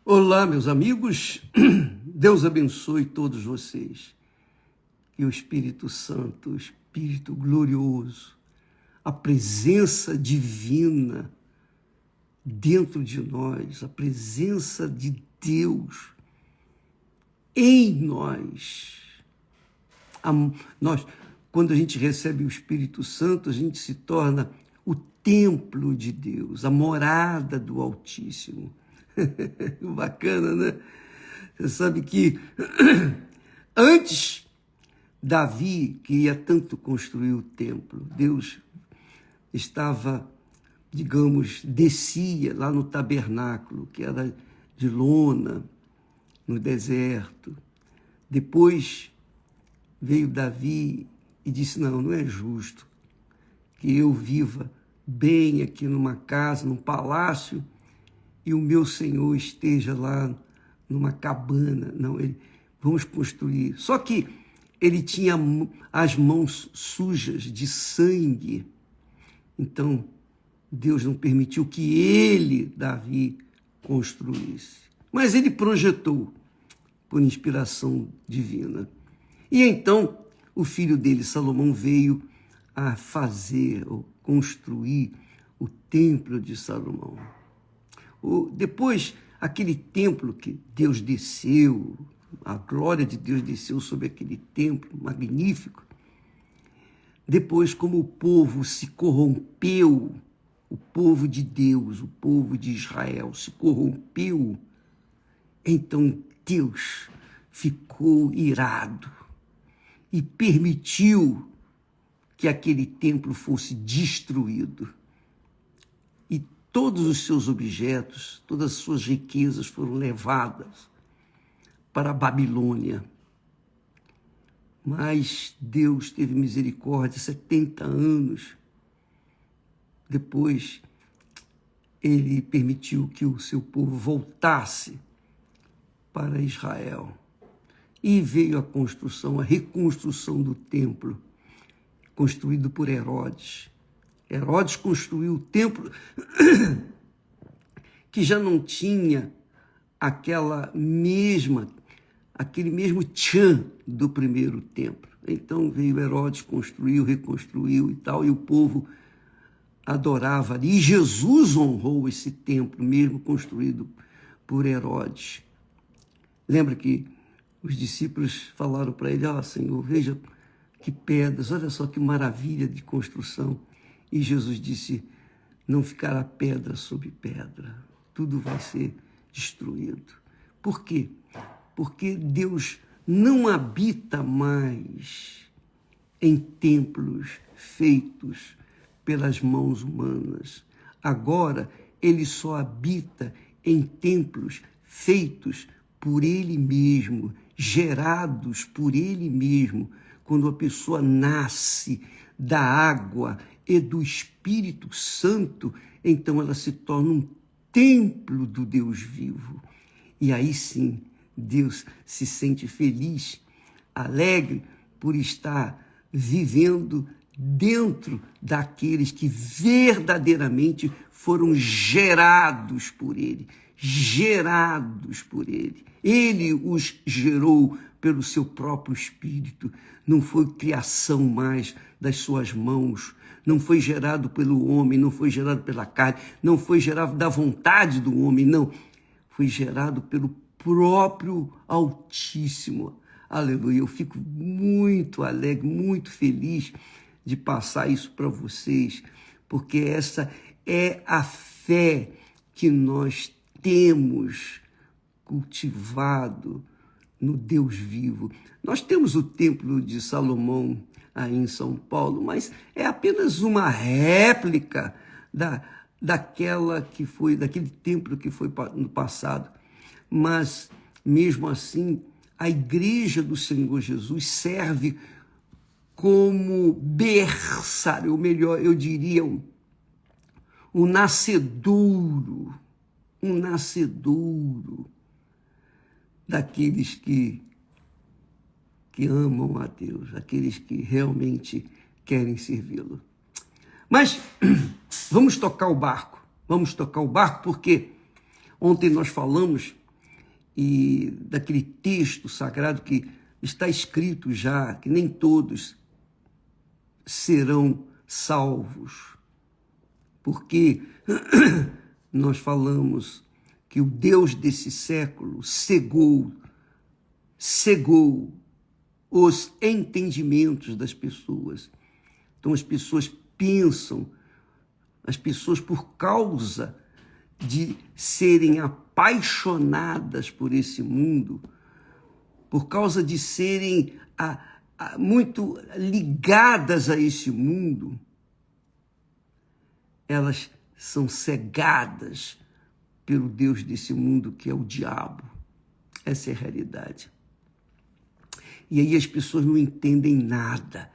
Olá, meus amigos, Deus abençoe todos vocês. Que o Espírito Santo, o Espírito glorioso, a presença divina dentro de nós, a presença de Deus em nós. Quando a gente recebe o Espírito Santo, a gente se torna o templo de Deus, a morada do Altíssimo. Bacana, né? Você sabe que antes Davi queria tanto construir o templo, Deus estava, descia lá no tabernáculo, que era de lona, no deserto. Depois veio Davi e disse, não é justo que eu viva bem aqui numa casa, num palácio, e o meu Senhor esteja lá numa cabana. Não, vamos construir. Só que ele tinha as mãos sujas de sangue. Então, Deus não permitiu que ele, Davi, construísse. Mas ele projetou por inspiração divina. E então, o filho dele, Salomão, veio a fazer, ou construir o templo de Salomão. Depois, aquele templo que Deus desceu, a glória de Deus desceu sobre aquele templo magnífico. Depois, como o povo se corrompeu, o povo de Deus, o povo de Israel se corrompeu, então Deus ficou irado e permitiu que aquele templo fosse destruído. E todos os seus objetos, todas as suas riquezas foram levadas para a Babilônia. Mas Deus teve misericórdia, 70 anos depois, ele permitiu que o seu povo voltasse para Israel. E veio a construção, a reconstrução do templo, construído por Herodes. Herodes construiu o templo que já não tinha aquele mesmo tchan do primeiro templo. Então veio Herodes, construiu, reconstruiu e tal, e o povo adorava ali. E Jesus honrou esse templo, mesmo construído por Herodes. Lembra que os discípulos falaram para ele, Senhor, veja que pedras, olha só que maravilha de construção. E Jesus disse, não ficará pedra sobre pedra, tudo vai ser destruído. Por quê? Porque Deus não habita mais em templos feitos pelas mãos humanas. Agora, ele só habita em templos feitos por ele mesmo, gerados por ele mesmo. Quando a pessoa nasce da água e do Espírito Santo, então ela se torna um templo do Deus vivo. E aí sim, Deus se sente feliz, alegre por estar vivendo dentro daqueles que verdadeiramente foram gerados por Ele. Gerados por Ele. Ele os gerou pelo seu próprio Espírito. Não foi criação mais das suas mãos. Não foi gerado pelo homem, não foi gerado pela carne, não foi gerado da vontade do homem, não. Foi gerado pelo próprio Altíssimo. Aleluia. Eu fico muito alegre, muito feliz de passar isso para vocês, porque essa é a fé que nós temos cultivado no Deus vivo. Nós temos o Templo de Salomão aí em São Paulo, mas é apenas uma réplica daquele templo que foi no passado. Mas, mesmo assim, a Igreja do Senhor Jesus serve como berçário, ou melhor, eu diria, um nascedouro daqueles que amam a Deus, daqueles que realmente querem servi-lo. Mas vamos tocar o barco porque ontem nós falamos e daquele texto sagrado que está escrito já, que nem todos serão salvos, porque nós falamos que o Deus desse século cegou os entendimentos das pessoas. Então as pessoas pensam, as pessoas por causa de serem apaixonadas por esse mundo, por causa de serem muito ligadas a esse mundo, elas são cegadas pelo Deus desse mundo, que é o diabo. Essa é a realidade. E aí as pessoas não entendem nada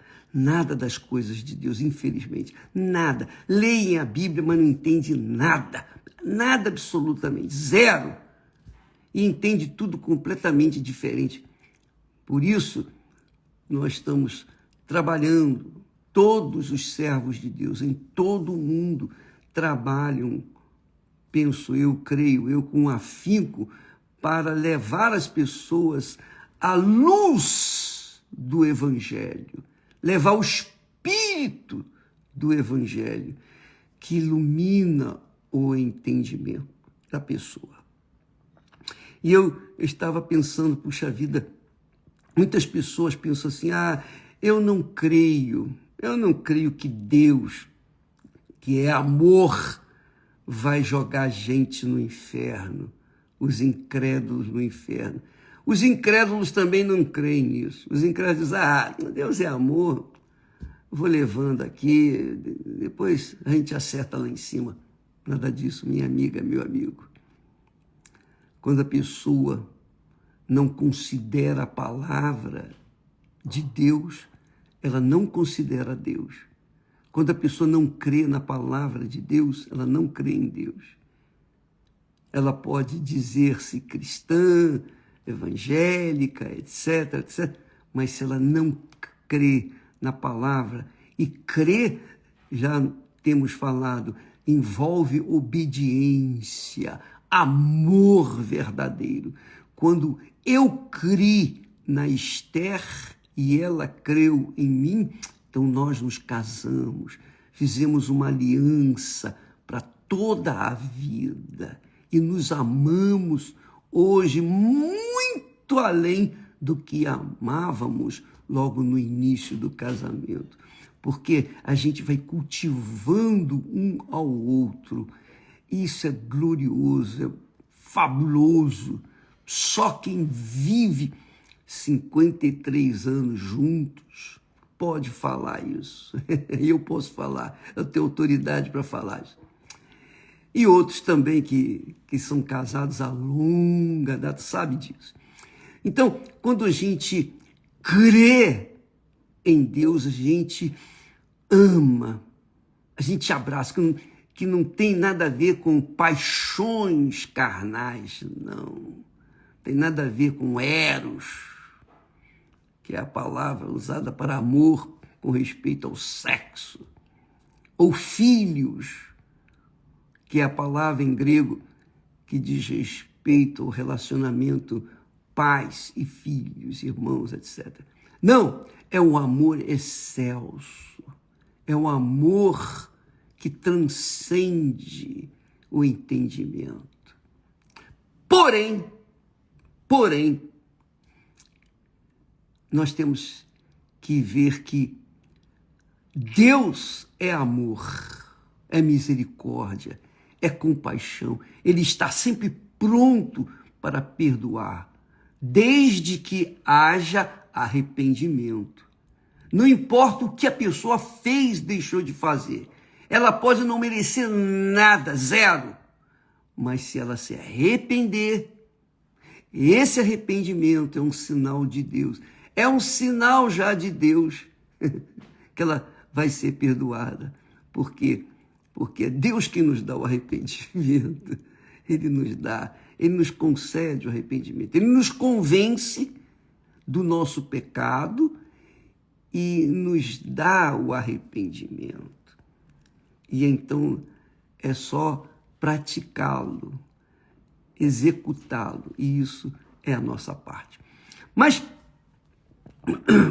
das coisas de Deus, infelizmente. Nada. Leem a Bíblia, mas não entendem nada. Nada absolutamente. Zero. E entende tudo completamente diferente. Por isso, nós estamos trabalhando, todos os servos de Deus em todo o mundo trabalham, penso eu, creio eu, com afinco, para levar as pessoas à luz do Evangelho, levar o Espírito do Evangelho, que ilumina o entendimento da pessoa. E eu estava pensando, puxa vida, muitas pessoas pensam assim, eu não creio que Deus, que é amor, vai jogar gente no inferno, os incrédulos no inferno. Os incrédulos também não creem nisso. Os incrédulos dizem, Deus é amor, vou levando aqui, depois a gente acerta lá em cima. Nada disso, minha amiga, meu amigo. Quando a pessoa não considera a palavra de Deus, ela não considera Deus. Quando a pessoa não crê na palavra de Deus, ela não crê em Deus. Ela pode dizer-se cristã, evangélica, etc, etc, mas se ela não crê na palavra, e crer, já temos falado, envolve obediência, amor verdadeiro. Quando eu criei na Esther e ela creu em mim, então nós nos casamos, fizemos uma aliança para toda a vida e nos amamos hoje muito além do que amávamos logo no início do casamento, porque a gente vai cultivando um ao outro. Isso é glorioso, é fabuloso. Só quem vive 53 anos juntos pode falar isso. Eu posso falar, eu tenho autoridade para falar isso. E outros também que são casados a longa data, sabe disso. Então, quando a gente crê em Deus, a gente ama, a gente abraça, que não tem nada a ver com paixões carnais, não. Tem nada a ver com eros, que é a palavra usada para amor com respeito ao sexo, ou filhos, que é a palavra em grego que diz respeito ao relacionamento pais e filhos, irmãos, etc. Não, é um amor excelso, é um amor que transcende o entendimento. Porém, nós temos que ver que Deus é amor, é misericórdia, é compaixão. Ele está sempre pronto para perdoar, desde que haja arrependimento. Não importa o que a pessoa fez, deixou de fazer. Ela pode não merecer nada, zero. Mas se ela se arrepender, esse arrependimento é um sinal de Deus. É um sinal já de Deus que ela vai ser perdoada. Por quê? Porque é Deus que nos dá o arrependimento. Ele nos dá, Ele nos concede o arrependimento. Ele nos convence do nosso pecado e nos dá o arrependimento. E então é só praticá-lo. executá-lo. E isso é a nossa parte. Mas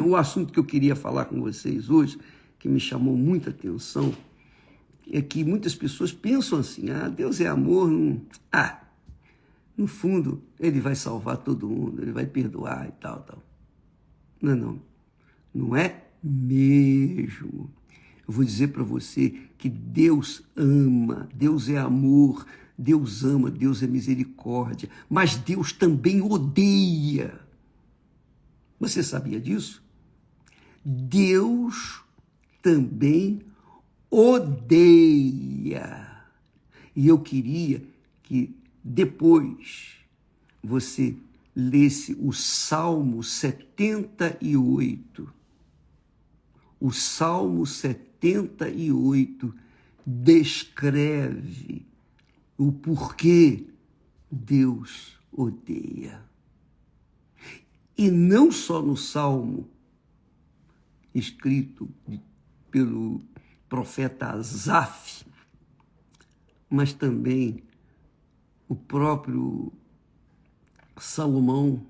o assunto que eu queria falar com vocês hoje, que me chamou muita atenção, é que muitas pessoas pensam assim, Deus é amor, no fundo, ele vai salvar todo mundo, ele vai perdoar e tal. Não é mesmo. Eu vou dizer para você que Deus ama, Deus é amor, Deus ama, Deus é misericórdia, mas Deus também odeia. Você sabia disso? Deus também odeia. E eu queria que depois você lesse o Salmo 78. O Salmo 78 descreve o porquê Deus odeia. E não só no Salmo escrito pelo profeta Asaf, mas também o próprio Salomão,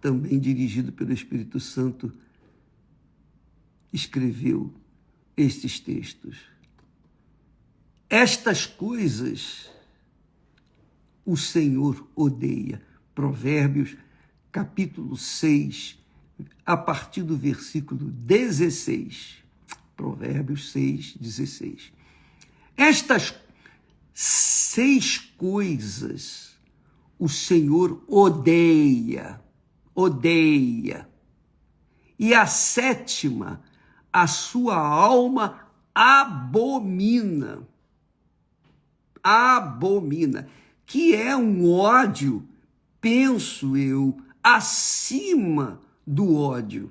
também dirigido pelo Espírito Santo, escreveu estes textos. Estas coisas o Senhor odeia. Provérbios, capítulo 6, a partir do versículo 16. Provérbios 6, 16. Estas 6 coisas o Senhor odeia. E a 7ª, a sua alma abomina, que é um ódio, penso eu, acima do ódio.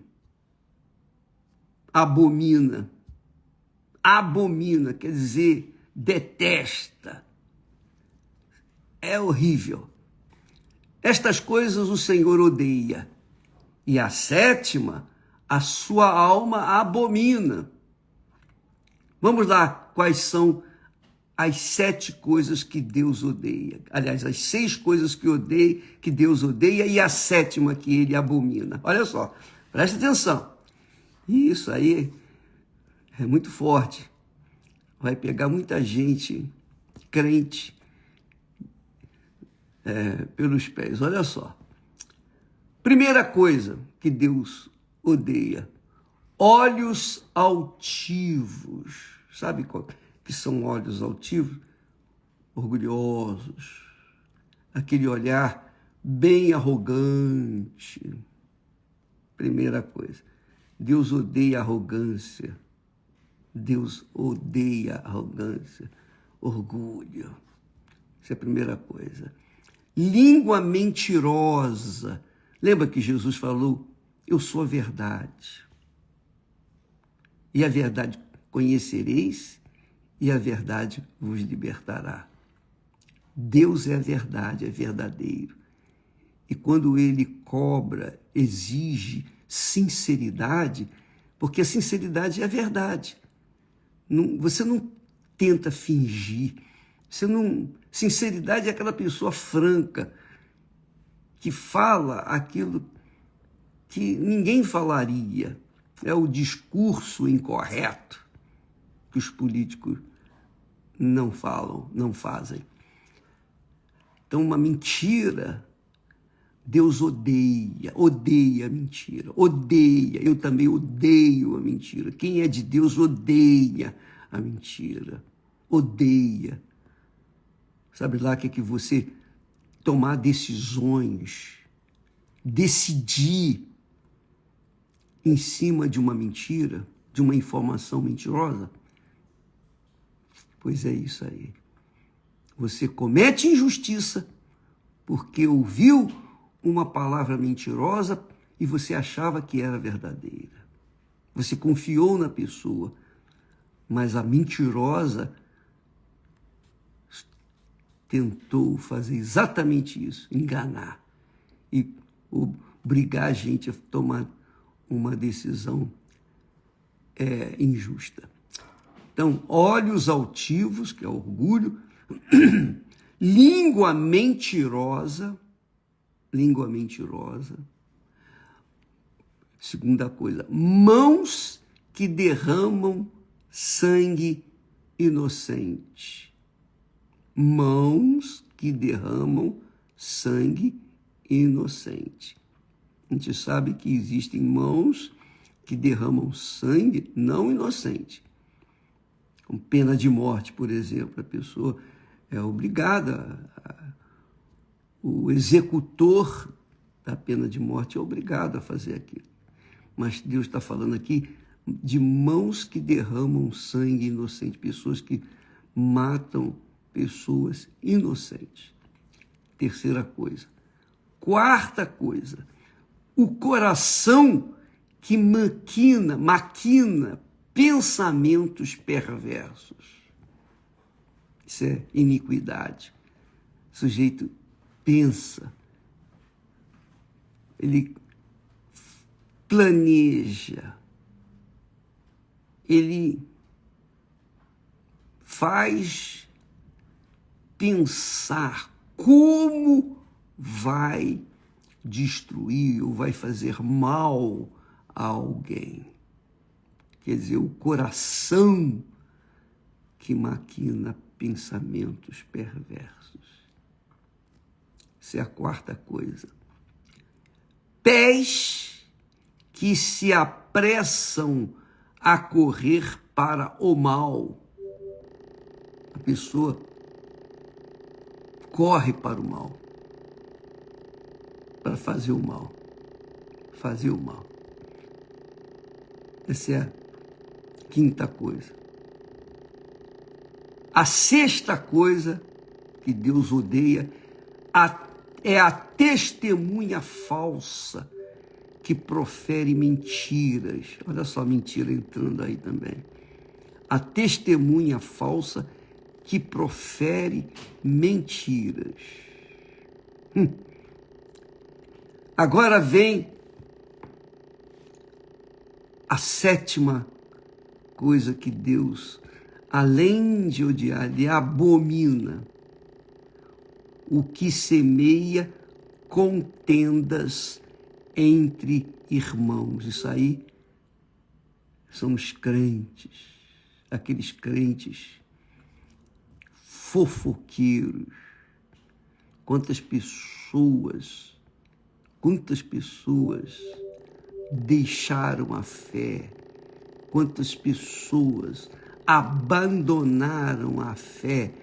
Abomina, quer dizer, detesta. É horrível. Estas coisas o Senhor odeia. E a 7ª, a sua alma abomina. Vamos lá, quais são as 7 coisas que Deus odeia? Aliás, as 6 coisas que Deus odeia e a 7ª que ele abomina. Olha só, presta atenção. Isso aí é muito forte. Vai pegar muita gente crente pelos pés. Olha só. Primeira coisa que Deus odeia: olhos altivos. Sabe qual que são olhos altivos? Orgulhosos. Aquele olhar bem arrogante. Primeira coisa. Deus odeia arrogância. Deus odeia arrogância, orgulho. Essa é a primeira coisa. Língua mentirosa. Lembra que Jesus falou: eu sou a verdade. E a verdade conhecereis, e a verdade vos libertará. Deus é a verdade, é verdadeiro. E quando ele cobra, exige sinceridade, porque a sinceridade é a verdade. Você não tenta fingir. Sinceridade é aquela pessoa franca, que fala aquilo que ninguém falaria. É o discurso incorreto que os políticos não falam, não fazem. Então, uma mentira, Deus odeia a mentira, odeia. Eu também odeio a mentira. Quem é de Deus odeia a mentira, odeia. Sabe lá que você tomar decisões, decidir em cima de uma mentira, de uma informação mentirosa? Pois é isso aí. Você comete injustiça porque ouviu uma palavra mentirosa e você achava que era verdadeira. Você confiou na pessoa, mas a mentirosa tentou fazer exatamente isso, enganar e obrigar a gente a tomar uma decisão injusta. Então, olhos altivos, que é orgulho, língua mentirosa. Segunda coisa, mãos que derramam sangue inocente. Mãos que derramam sangue inocente. A gente sabe que existem mãos que derramam sangue não inocente. Com pena de morte, por exemplo, a pessoa é obrigada, o executor da pena de morte é obrigado a fazer aquilo. Mas Deus está falando aqui de mãos que derramam sangue inocente, pessoas que matam pessoas inocentes. Terceira coisa. Quarta coisa, o coração que maquina pensamentos perversos. Isso é iniquidade. O sujeito pensa, ele planeja, ele faz pensar como vai destruir ou vai fazer mal a alguém. Quer dizer, o coração que maquina pensamentos perversos. Essa é a quarta coisa. Pés que se apressam a correr para o mal. A pessoa corre para o mal, para fazer o mal. Essa é a quinta coisa. A sexta coisa que Deus odeia é a testemunha falsa que profere mentiras. Olha só a mentira entrando aí também. A testemunha falsa que profere mentiras. Agora vem a sétima coisa que Deus, além de odiar, ele abomina: o que semeia contendas entre irmãos. Isso aí são os crentes, aqueles crentes fofoqueiros. Quantas pessoas deixaram a fé, quantas pessoas abandonaram a fé,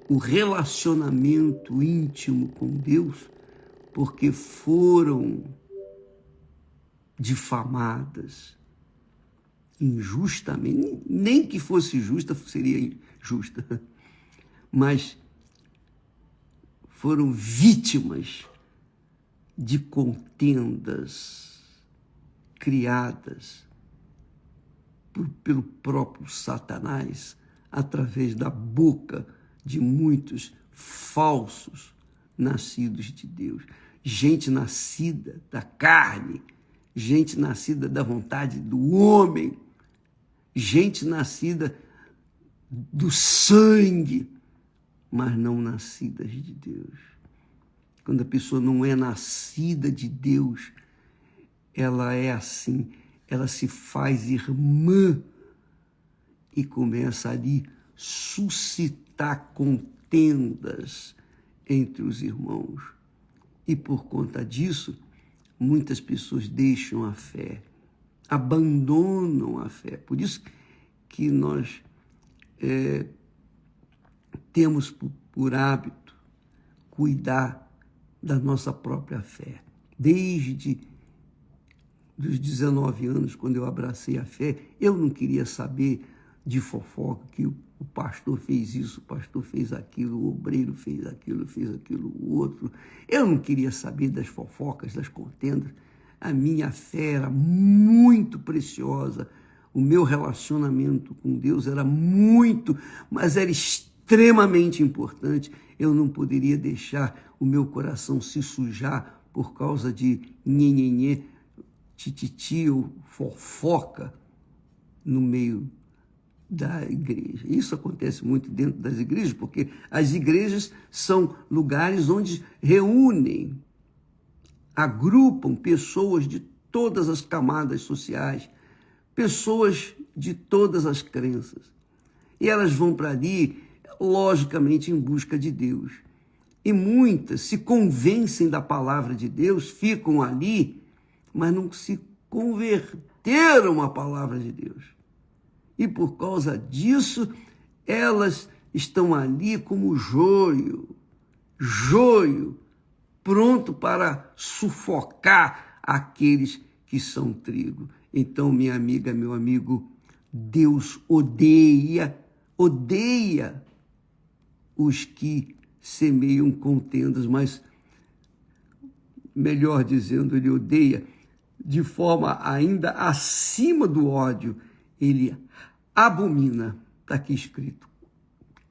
o relacionamento íntimo com Deus, porque foram difamadas injustamente. Nem que fosse justa, seria injusta, mas foram vítimas de contendas criadas pelo próprio Satanás, através da boca de muitos falsos nascidos de Deus. Gente nascida da carne, gente nascida da vontade do homem, gente nascida do sangue, mas não nascidas de Deus. Quando a pessoa não é nascida de Deus, ela é assim, ela se faz irmã e começa ali suscitar contendas entre os irmãos. E por conta disso, muitas pessoas deixam a fé, abandonam a fé. Por isso que nós temos por hábito cuidar da nossa própria fé. Desde dos 19 anos, quando eu abracei a fé, eu não queria saber de fofoca, que o pastor fez isso, o pastor fez aquilo, o obreiro fez aquilo, o outro. Eu não queria saber das fofocas, das contendas. A minha fé era muito preciosa, o meu relacionamento com Deus era muito, mas era extremamente importante. Eu não poderia deixar o meu coração se sujar por causa de tititi ou fofoca no meio da igreja. Isso acontece muito dentro das igrejas, porque as igrejas são lugares onde reúnem, agrupam pessoas de todas as camadas sociais, pessoas de todas as crenças. E elas vão para ali, logicamente, em busca de Deus. E muitas se convencem da palavra de Deus, ficam ali, mas não se converteram à palavra de Deus. E por causa disso, elas estão ali como joio, pronto para sufocar aqueles que são trigo. Então, minha amiga, meu amigo, Deus odeia os que semeiam contendas, mas, melhor dizendo, ele odeia de forma ainda acima do ódio. Ele abomina, está aqui escrito,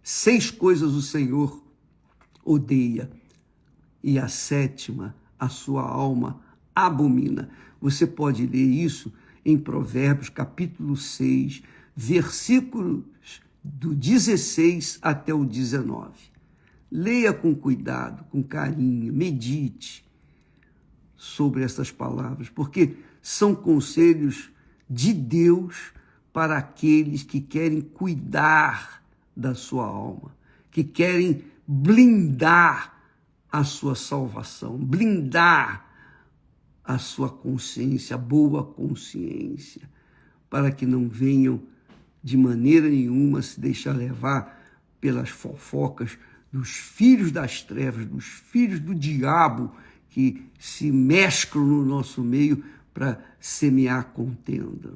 6 coisas o Senhor odeia, e a 7ª, a sua alma abomina. Você pode ler isso em Provérbios, capítulo 6, versículos do 16 até o 19. Leia com cuidado, com carinho, medite sobre essas palavras, porque são conselhos de Deus para aqueles que querem cuidar da sua alma, que querem blindar a sua salvação, blindar a sua consciência, a boa consciência, para que não venham de maneira nenhuma se deixar levar pelas fofocas dos filhos das trevas, dos filhos do diabo, que se mesclam no nosso meio para semear contenda.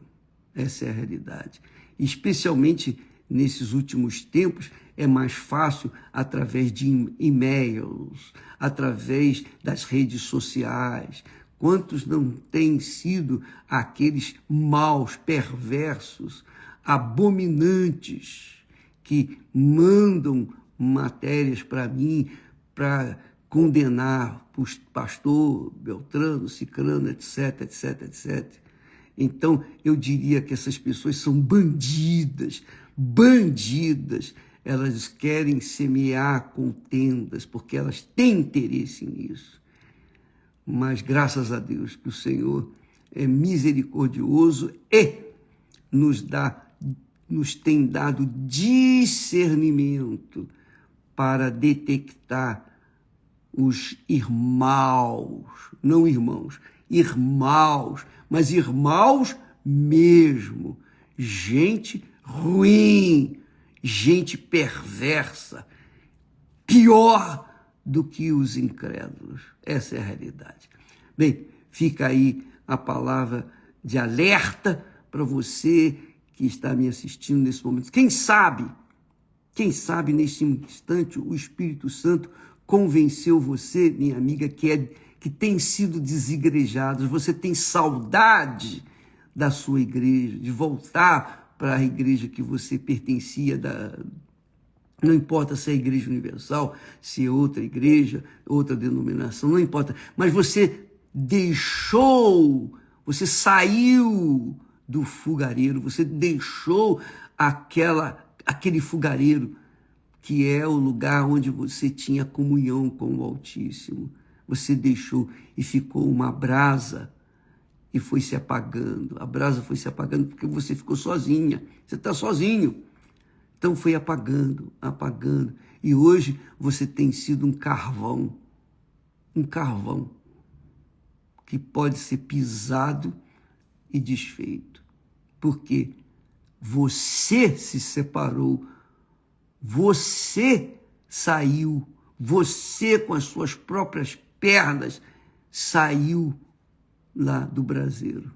Essa é a realidade. Especialmente nesses últimos tempos, é mais fácil através de e-mails, através das redes sociais. Quantos não têm sido aqueles maus, perversos, abominantes, que mandam matérias para mim para condenar o pastor Beltrano, Cicrano, etc, etc, etc. Então, eu diria que essas pessoas são bandidas. Elas querem semear contendas, porque elas têm interesse nisso. Mas, graças a Deus, que o Senhor é misericordioso e nos tem dado discernimento para detectar os irmãos, não irmãos, irmãos, mas irmãos mesmo, gente ruim, gente perversa, pior do que os incrédulos. Essa é a realidade. Bem, fica aí a palavra de alerta para você que está me assistindo nesse momento. Quem sabe nesse instante o Espírito Santo convenceu você, minha amiga, que tem sido desigrejado, você tem saudade da sua igreja, de voltar para a igreja que você pertencia, não importa se é a Igreja Universal, se é outra igreja, outra denominação, não importa, mas você saiu do fogareiro, você deixou aquele fogareiro que é o lugar onde você tinha comunhão com o Altíssimo. Você deixou e ficou uma brasa e foi se apagando. A brasa foi se apagando porque você ficou sozinha. Você está sozinho. Então foi apagando. E hoje você tem sido um carvão que pode ser pisado e desfeito. Porque você se separou, você saiu, você com as suas próprias pernas saiu lá do braseiro,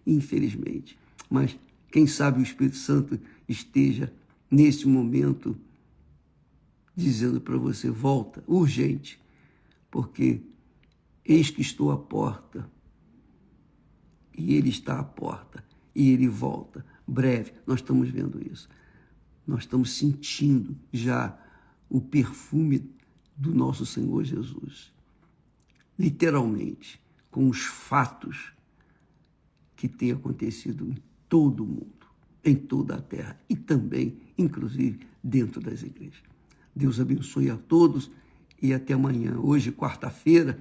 infelizmente. Mas quem sabe o Espírito Santo esteja nesse momento dizendo para você, volta, urgente, porque eis que estou à porta, e ele está à porta, e ele volta, breve. Nós estamos vendo isso, nós estamos sentindo já o perfume do nosso Senhor Jesus, literalmente, com os fatos que têm acontecido em todo o mundo. em toda a terra e também, inclusive, dentro das igrejas. Deus abençoe a todos e até amanhã. Hoje, quarta-feira,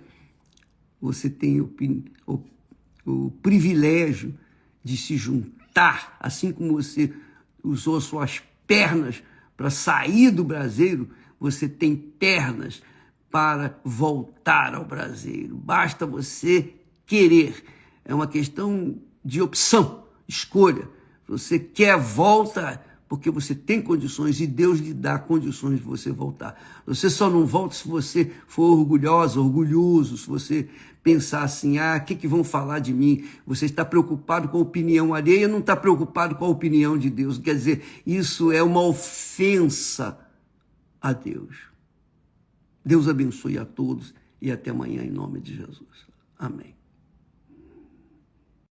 você tem o privilégio de se juntar, assim como você usou suas pernas para sair do braseiro, você tem pernas para voltar ao braseiro. Basta você querer. É uma questão de opção, escolha. Você quer volta porque você tem condições e Deus lhe dá condições de você voltar. Você só não volta se você for orgulhoso, se você pensar assim, o que vão falar de mim? Você está preocupado com a opinião alheia, não está preocupado com a opinião de Deus. Quer dizer, isso é uma ofensa a Deus. Deus abençoe a todos e até amanhã em nome de Jesus. Amém.